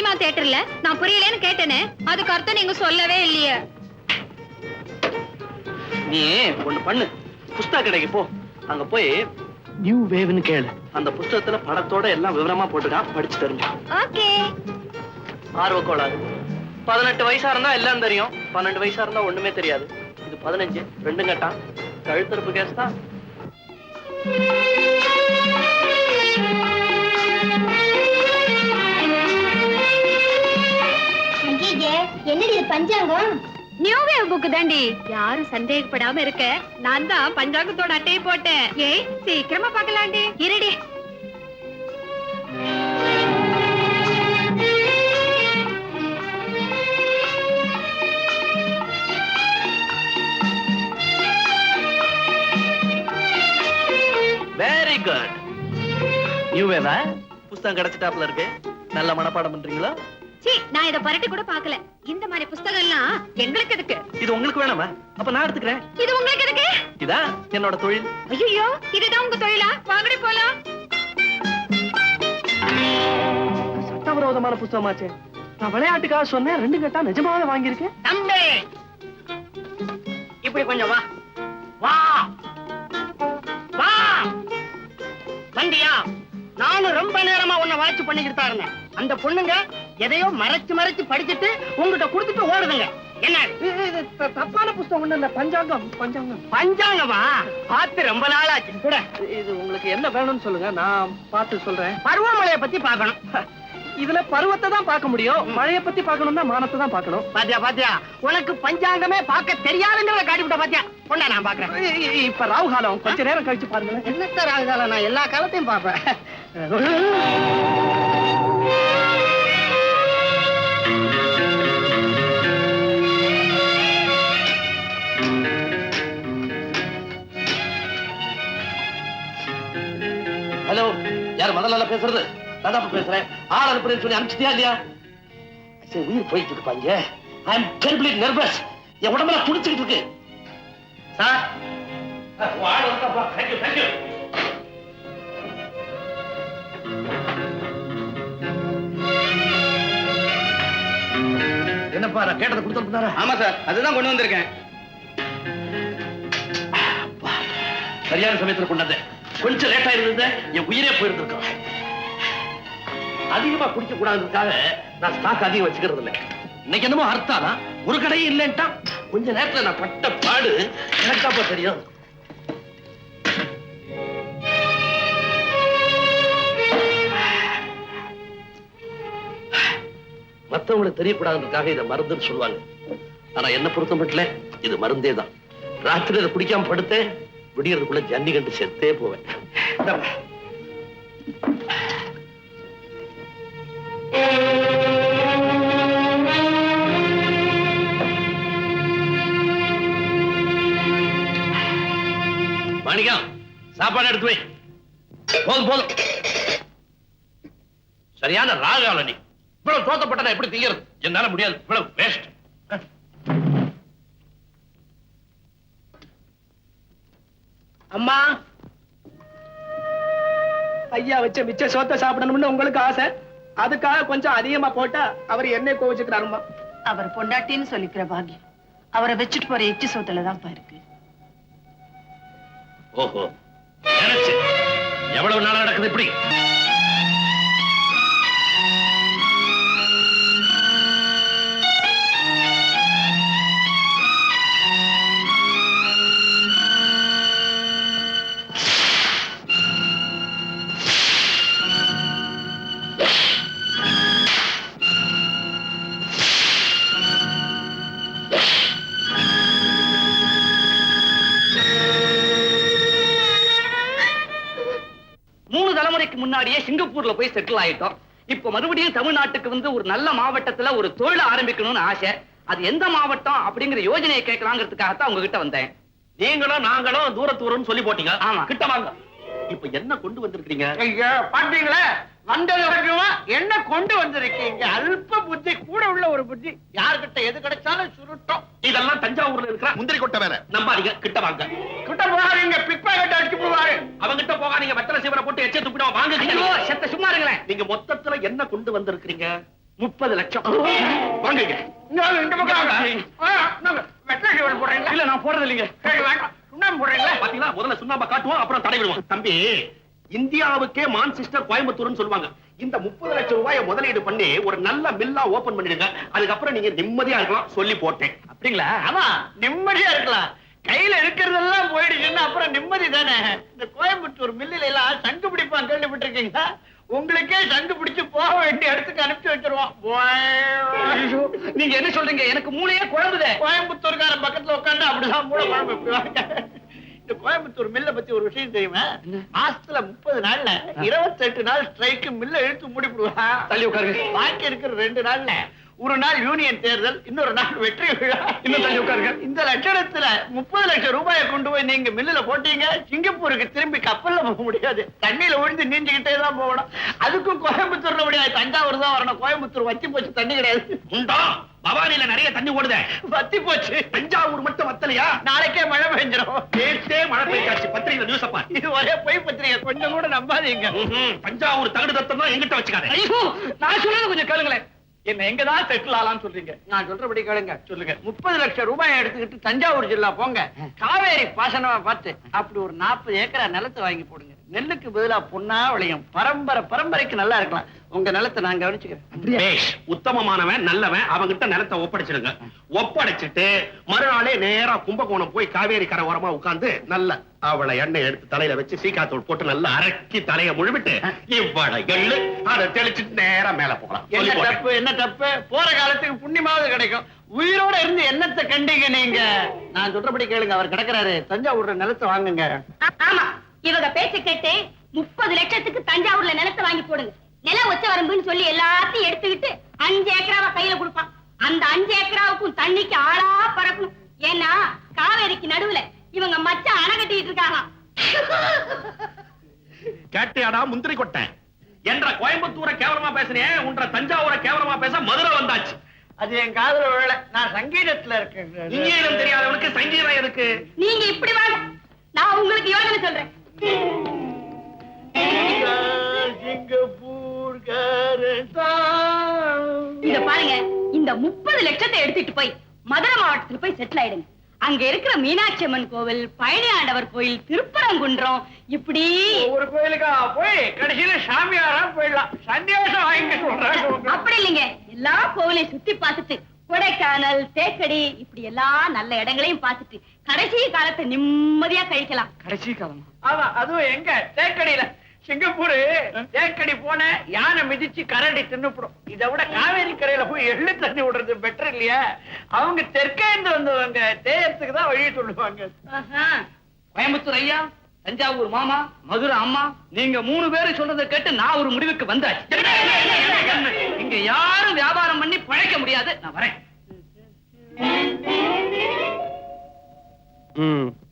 Cinema தியேட்டர்ல நான் புரியலன்னு கேட்டேனே, அதுக்கு அர்த்தம் நீங்க சொல்லவே இல்லையே. நீ ஒண்ணு பண்ணு, புஸ்தக கடைக்கு போ. அங்க போய் நியூ வேவ்னு கேளு. அந்த புஸ்தகத்துல படத்தோட எல்லாம் விவரமா போட்டுக்கான், படிச்சு தெரிஞ்சு. ஓகே. ஆர்வ கோளாறு. 18 வயசா இருந்தா எல்லாம் தெரியும், 12 வயசா இருந்தா ஒண்ணுமே தெரியாது. இது 15, ரெண்டும் கட்டான். கழுத்தறுப்பு கேஸ் தான். என்னடி பஞ்சாங்கம்? நியூ வேவ் புக் தாண்டி. யாரும் சந்தேகப்படாம இருக்க, நான் தான் பஞ்சாங்கத்தோட அட்டையை போட்டேன். ஏய், சீக்கிரமா பார்க்கலாண்டி. இருடி. Very good. நியூ வேவா? புஸ்தகம் கிடைச்சிட்டாப்ல இருக்கு. நல்ல மனப்பாடம் பண்றீங்களா? சீ, நான் இத பரட்டி கூட பார்க்கல. இந்த மாதிரி புத்தகம் எல்லாம் எங்களுக்கு எதுக்கு? இது உங்களுக்கு வேணாமா? அப்ப நான் எடுத்துக்கிறேன். இது உங்களுக்கு எதுக்கு? இதான் என்னோட தொழில். ஐயோ, இதுதான் உங்க தொழிலா? வாங்கடி போலாம். சட்டவிரோதமான புத்தகமாச்சே. நான் விளையாட்டுக்காக சொன்னேன், ரெண்டு கட்டா நிஜமாவே வாங்கியிருக்கேன். தம்பி, இப்படி கொஞ்சம் வா வா வா. வண்டியா? நானும் ரொம்ப நேரமா உன்னை வாட்ச் பண்ணிக்கிட்டு தான் இருந்தேன். அந்த பொண்ணுங்க எதையோ மறைச்சு மறைச்சு படிச்சுட்டு உங்ககிட்ட கொடுத்துட்டு ஓடுதுங்க. என்ன தப்பான புத்தகம் ஒண்ணு இல்ல, பஞ்சாங்கம். பஞ்சாங்கம் பஞ்சாங்கமா? பார்த்து ரொம்ப நாளாச்சு. கூட இது உங்களுக்கு என்ன வேணும்னு சொல்லுங்க, நான் பார்த்து சொல்றேன். பருவமழையை பத்தி பார்க்கணும். இதுல பருவத்தை தான் பார்க்க முடியும், மழையை பத்தி பார்க்கணும்னா மானத்தை தான் பார்க்கணும். பாத்தியா பாத்தியா, உனக்கு பஞ்சாங்கமே பார்க்க தெரியாதுன்றத காட்டிவிட்ட. பாத்தியா, பொண்ணா நான் பாக்குறேன். இப்ப ராகு காலம், கொஞ்ச நேரம் கழிச்சு பாருங்களேன். என்னத்த ராகு காலம்? நான் எல்லா காலத்தையும் பார்ப்பேன். ஹலோ, யார் முதல்ல பேசுறது? நான் பேசுறேன். ஆள் அனுப்புறேன்னு சொல்லி அனுப்பிச்சிட்டியா இல்லையா? சரி, உயிர் போயிட்டு இருப்பாங்க. ஐ அம் டெரிபிளி நர்வஸ். என் உடம்பெல்லாம் துடிச்சுக்கிட்டு இருக்கு. சார், ஆள் வந்தாப்பா. Thank you, thank you. என்னப்பா, நான் கேட்டதை கொடுத்துருந்தாரா? ஆமா சார், அதுதான் கொண்டு வந்திருக்கேன். சரியான சமயத்தில் கொண்டாந்து. கொஞ்சம் லேட்டா இருந்தது, என் உயிரே போயிருந்திருக்கோம். அதிகமா குடிக்க கூடாதுக்காக நான் ஸ்டாக் அதிகம் வச்சுக்கிறது இல்லை. இன்னைக்கு என்னமோ அர்த்தானா ஒரு கடையும் இல்லைன்ட்டா. கொஞ்ச நேரத்துல நான் பட்ட பாடு எனக்காப்பா தெரியும். மத்தவங்களுக்கு தெரியக்கூடாதுக்காக இதை மருந்துன்னு சொல்லுவாங்க. ஆனா என்ன பொறுத்த மட்டும் இது மருந்தே தான். ராத்திரி இதை குடிக்காம படுத்தேன், விடியறதுக்குள்ள ஜன்னி கண்டு செத்தே போவேன். மாணிக்கம், சாப்பாடு எடுத்து வை. போதும் போதும். சரியான ராகால நீ. இவ்வளவு தோத்தப்பட்ட எப்படி திங்கிறது? என்னால முடியாது. இவ்வளவு வேஸ்ட். அம்மா, ஐயா வச்ச மிச்ச சோத்தை சாப்பிடணும்னு உங்களுக்கு ஆசை. அதுக்காக கொஞ்சம் அதிகமா போட்டா அவர் என்ன கோவிச்சுக்கிறாருமா? அவர் பொண்டாட்டின்னு சொல்லிக்கிற பாக்கியம் அவரை வச்சுட்டு போற எச்சி சோத்துலதான் இருக்கு. ஓஹோ, நினைச்சு எவ்வளவு நாளா நடக்குது இப்படி? முன்னாடியே சிங்கப்பூர்ல போய் செட்டில் ஆயிட்டோம். இப்ப மறுபடியும் தமிழ்நாட்டுக்கு வந்து ஒரு நல்ல மாவட்டத்துல ஒரு தொழில் ஆரம்பிக்கணும்னு ஆசை. அது எந்த மாவட்டம் அப்படிங்கிற யோஜனையை கேட்கலாங்கிறதுக்காகத்தான் உங்ககிட்ட வந்தேன். நீங்களும் நாங்களும் தூரத்தூரம்னு சொல்லி போட்டீங்க. ஆமா, கிட்ட வாங்க. இப்ப என்ன கொண்டு வந்திருக்கீங்க? ஐயா, பாத்தீங்களா, வந்தது வரைக்கும் என்ன கொண்டு வந்திருக்கீங்க? அல்ப புத்தி கூட உள்ள ஒரு புத்தி. யாருக்கிட்ட எது கிடைச்சாலும் சுருட்டும். இதெல்லாம் தஞ்சாவூர்ல இருக்கிற முந்திரி கொட்டை வேற. நம்பாதீங்க, கிட்ட வாங்க. கிட்ட போகாதீங்க, பிப்பா கிட்ட அடிச்சு போவாரு. அவங்கிட்ட போகாதீங்க, வெத்தலை சீவரை போட்டு எச்ச துப்பிடுவோம். வாங்க. செத்த சும்மா இருங்களேன். நீங்க மொத்தத்துல என்ன கொண்டு வந்திருக்கீங்க? 30 லட்சம் வாங்குங்க. இந்த பக்கம் போடுறீங்களா? இல்ல நான் போடுறது இல்லைங்க. சுண்ணாம்பு போடுறீங்களா? பாத்தீங்களா, முதல்ல சுண்ணாம்பை காட்டுவோம், அப்புறம் தடை விடுவோம். தம்பி, இந்தியாவுக்கே மான்செஸ்டர் கோயம்புத்தூர்னு சொல்லுவாங்க. இந்த 30 லட்சம் ரூபாயை முதலீடு பண்ணி ஒரு நல்ல மில்லா ஓபன் பண்ணிடுங்க. அதுக்கப்புறம் நீங்க நிம்மதியா இருக்கலாம் சொல்லி போட்டேன். அப்படிங்களா? ஆமா, நிம்மதியா இருக்கலாம். கையில இருக்கிறதெல்லாம் போயிடுச்சுன்னா அப்புறம் நிம்மதி தானே. இந்த கோயம்புத்தூர் மில்லில எல்லாம் சங்கு பிடிப்பான், கேள்விப்பட்டிருக்கீங்களா? உங்களுக்கே சங்கு பிடிச்சு போக வேண்டிய இடத்துக்கு அனுப்பிச்சு வச்சிருவான். நீங்க என்ன சொல்றீங்க? எனக்கு மூளையே குழம்புதே. கோயம்புத்தூர்காரன் பக்கத்துல உட்காந்து அப்படிதான் மூளை குழம்பு வைப்பாங்க. இந்த கோயம்புத்தூர் மில்ல பத்தி ஒரு விஷயம் தெரியுமா? மாசத்துல 30 நாள்ல 28 நாள் ஸ்ட்ரைக்கு மில்ல இழுத்து மூடிவிடுவா. தள்ளி உட்காருங்க. பாக்கி இருக்கிற 2 நாள்ல ஒரு நாள் யூனியன் தேர்தல், இன்னொரு நாள் வெற்றி விழா. இன்னும் தள்ளி உட்காருங்க. இந்த லட்சணத்துல 30 லட்சம் ரூபாயை கொண்டு போய் நீங்க மில்லுல போட்டீங்க, சிங்கப்பூருக்கு திரும்பி கப்பல்ல போக முடியாது, தண்ணியில விழுந்து நீஞ்சுக்கிட்டே தான் போகணும். அதுக்கும் கோயம்புத்தூர்ல முடியாது, தஞ்சாவூர் தான் வரணும். கோயம்புத்தூர் வத்தி போச்சு, தண்ணி கிடையாது. உண்டா? பவானில நிறைய தண்ணி ஓடுதே. வத்தி போச்சு. தஞ்சாவூர் மட்டும் வத்தலையா? நாளைக்கே மழை பெஞ்சிடும். நேற்றே மழை பெய்யாச்சு. பத்திரிகை நியூஸ் அப்பா. இது ஒரே பொய் பத்திரிகை, கொஞ்சம் கூட நம்பாதீங்க. தஞ்சாவூர் தகுடு தத்தம் தான் எங்கிட்ட வச்சுக்காத. ஐயோ, நான் சொல்றது கொஞ்சம் கேளுங்களேன். என்ன எங்கதான் செட்டில் ஆலாம்னு சொல்றீங்க? நான் சொல்றபடி கேளுங்க. சொல்லுங்க. 30 லட்சம் ரூபாய் எடுத்துக்கிட்டு தஞ்சாவூர் ஜில்லா போங்க, காவேரி பாசனமா பார்த்து அப்படி ஒரு 40 ஏக்கரா நிலத்தை வாங்கி போடுங்க. நெல்லுக்கு பதிலா பொன்னா விளையும். பரம்பரைக்கு நல்லா இருக்கலாம். உங்க நிலத்தை நான் கவனிச்சுக்கிறேன். உத்தமமானவன், நல்லவன், அவங்கிட்ட நிலத்தை ஒப்படைச்சிடுங்க. ஒப்படைச்சிட்டு மறுநாளே நேரா கும்பகோணம் போய் காவேரி கரை ஓரமா உட்கார்ந்து நல்ல அவளை எண்ணெய் எடுத்து தலையில வச்சு சீக்காத்தூள் போட்டு நல்லா அரக்கி தலைய முழுவிட்டு இவ்வளவு எள்ளு அதை தெளிச்சுட்டு நேரா மேல போகலாம். என்ன தப்பு? போற காலத்துக்கு புண்ணியமாவது கிடைக்கும். உயிரோட இருந்து என்னத்தை கண்டீங்க நீங்க? நான் சொல்றபடி கேளுங்க. அவர் கிடக்குறாரு, தஞ்சாவூர்ல நிலத்தை வாங்குங்க. ஆமா, இவங்க பேச்ச கேட்டு 30 லட்சத்துக்கு தஞ்சாவூர்ல நிலத்தை வாங்கி போடுங்க. நில ஒச்ச வரம்புன்னு சொல்லி எல்லாத்தையும் எடுத்துக்கிட்டு 5 ஏக்கராவை கையில கொடுப்பான். அந்த 5 ஏக்கராவுக்கும் தண்ணிக்கு ஆளா பறக்கணும். ஏன்னா காவேரிக்கு நடுவுல இவங்க மச்சான் அணை கட்டிட்டு இருக்காங்க. கேட்டியாடா முந்திரி கொட்டை என்ற கோயம்புத்தூரை கேவலமா பேசுறேன், உன்ற தஞ்சாவூரை கேவலமா பேச மதுரை வந்தாச்சு. அது என் காதுல விழல. நான் சங்கீதத்துல இருக்கேன். இங்கேயும் தெரியாதவனுக்கு சங்கீதம் எதுக்கு? நீங்க இப்படி வாங்க, நான் உங்களுக்கு யோசனை சொல்றேன். இத பாருங்க, இந்த 30 லட்சத்தை எடுத்துட்டு போய் மதுரை மாவட்டத்துல போய் செட்டில் ஆயிடுங்க. அங்க இருக்கிற மீனாட்சி அம்மன் கோவில், பழனி ஆண்டவர் கோயில், திருப்பரங்குன்றம், இப்படி ஒரு கோயிலுக்கா போய் கடைசியில சாமியாரா போயிடலாம். சன்னியாசம் வாங்கி சொல்றாங்க. அப்படி இல்லைங்க, எல்லா கோவிலையும் சுத்தி பார்த்துட்டு கொடைக்கானல், தேக்கடி, இப்படி எல்லா நல்ல இடங்களையும் பார்த்துட்டு கடைசி காலத்தை நிம்மதியா கழிக்கலாம். கடைசி காலம். ஆமா, அதுவும் எங்க? தேக்கடியில. சிங்கப்பூர் தேக்கடி போன யானை மிதிச்சு கரண்டி தின்னுப்படும். இதை விட காவேரி கரையில போய் எள்ளு தண்ணி விடுறது பெட்டர் இல்லையா? அவங்க தெற்கேந்து வந்தவங்க தேயத்துக்கு தான் வழி சொல்லுவாங்க. கோயம்புத்தூர் ஐயா, தஞ்சாவூர் மாமா, மதுரை அம்மா, நீங்க 3 பேரும் சொல்றதை கேட்டு நான் ஒரு முடிவுக்கு வந்தாச்சு. இங்க யாரும் வியாபாரம் பண்ணி பழைக்க முடியாது. நான் வரேன்.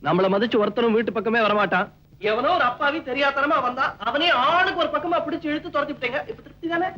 நம்மள மதிச்சு ஒருத்தரும் வீட்டு பக்கமே வரமாட்டான். எவனோ ஒரு அப்பாவி தெரியாதனமா வந்தா அவனே ஆளுக்கு ஒரு பக்கமா பிடிச்சு இழுத்து துரத்தி விட்டீங்க. இப்ப திருப்தி தானே?